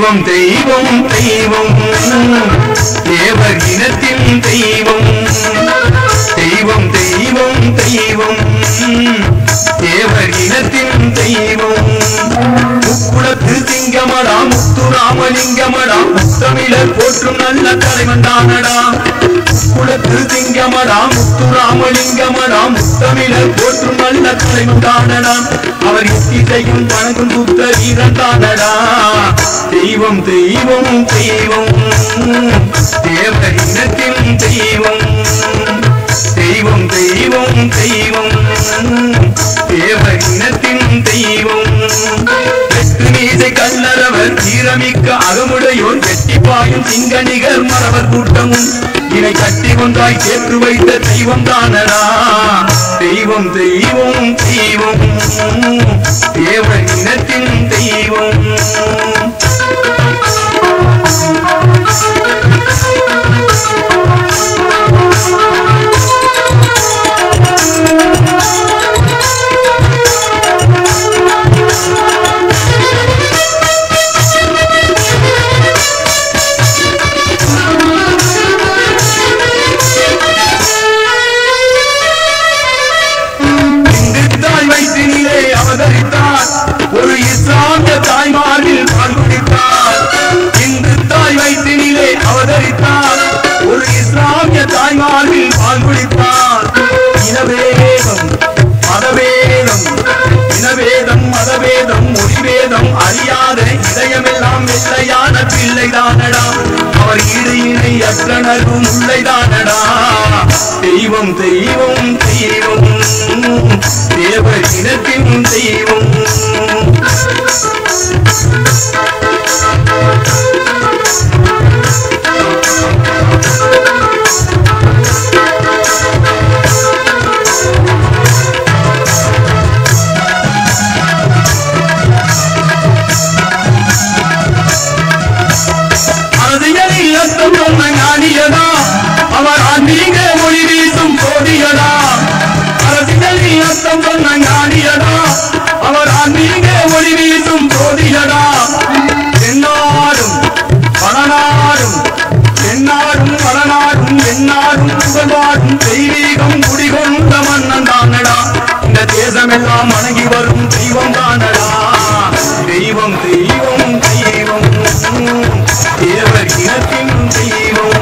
தெய்வம் தெய்வம் தெய்வம் தேவர் இனத்தின் தெய்வம் தெய்வம் தெய்வம் தெய்வம் தேவர் இனத்தின் தெய்வம் முக்குளத்து சிங்கமடா முத்துராமலிங்கமடா முத்தமிழர் போற்றும் நல்ல தலைவன்தானடா குளத்து சிங்கமடா முத்துராமலிங்கமடா முத்தமிழர் போற்றும் நல்ல தலைவன்தானடா அவர் இசையும் வணங்கும் புத்த வீரன்தானடா தெய்வம் தெய்வம் தெய்வம் தேவர் இனத்தின் தெய்வம் தெய்வம் தெய்வம் தெய்வம் தேவர் இனத்தின் தெய்வம் மீசை கல்லறவர் தீரமிக்க அகமுடையோர் வெட்டிப்பாயும் சிங்கனிகர் மரவர் கூட்டமும் இதை கட்டி ஒன்றாய் சேர்த்து வைத்த தெய்வம் தானடா தெய்வம் தெய்வம் தெய்வம் தேவர் இனத்தின் தெய்வம் ஒரு இஸ்லாமிய தாய்மாரில் பால்குடித்தார் இந்து தாய் வயிற்றினிலே அவதரித்தார் ஒரு இஸ்லாமிய தாய்மாரில் பால்குடித்தார் இனவேதம் மதவேதம் இனவேதம் மதவேதம் மொழிவேதம் அறியாத இதயமெல்லாம் வெள்ளையான பிள்ளைதானடா அவர் ஈடு இணை அற்றனரும் உள்ளைதானடா தெய்வம் தெய்வம் தெய்வம் தேவர் இனத்தின் தெய்வம் அரசியலில் அர்த்தம் சொன்ன ஞானியதா அவர் ஆன்மீக மொழி வீசும் கோடியதா அரசியலில் அர்த்தம் சொன்ன ஞானியதா அவர் ஆன்மீக மொழி வீசும் கோடியதா என்னாடும் வடநாடும் என்னாடும் வடநாடும் என்னாடும் புகழ்வாடும் தெய்வீகம் குடிகொண்ட மன்னன் தானடா இந்த தேசமெல்லாம் வணங்கி வரும் தெய்வம் தானடா தெய்வம் தெய்வம் தெய்வம் தேவர் இனத்தின் தெய்வம்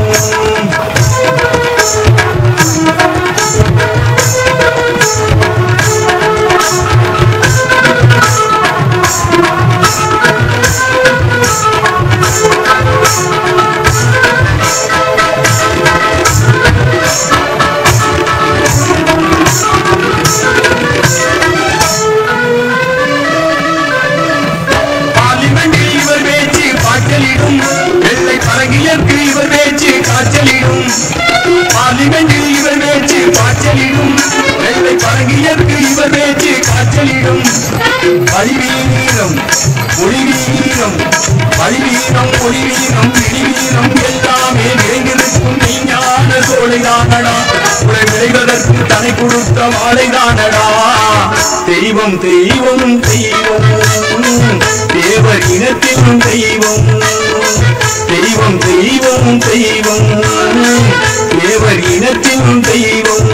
வெள்ளை பரங்கியற்கு இவர் பேச்சு காய்ச்சலிடும் பார்லிமெண்டில் இவர் பேச்சு காய்ச்சலிடும் வெள்ளை பரங்கியற்கு இவர் பேச்சு காய்ச்சலிடும் வழிவீரம் மொழிவீரம் வழிவீரம் மொழிவீரம் இடிவீரம் எல்லாமே நிறைந்திருக்கும் மெய்ஞான சோலைதானடா உடை விளைவதற்கு தனி கொடுத்த வாழைதானடா தெய்வம் தெய்வம் தெய்வம் தேவர் இனத்தின் தெய்வம் தெய்வம் தெய்வம் தெய்வம் தேவர் இனத்தின் தெய்வம்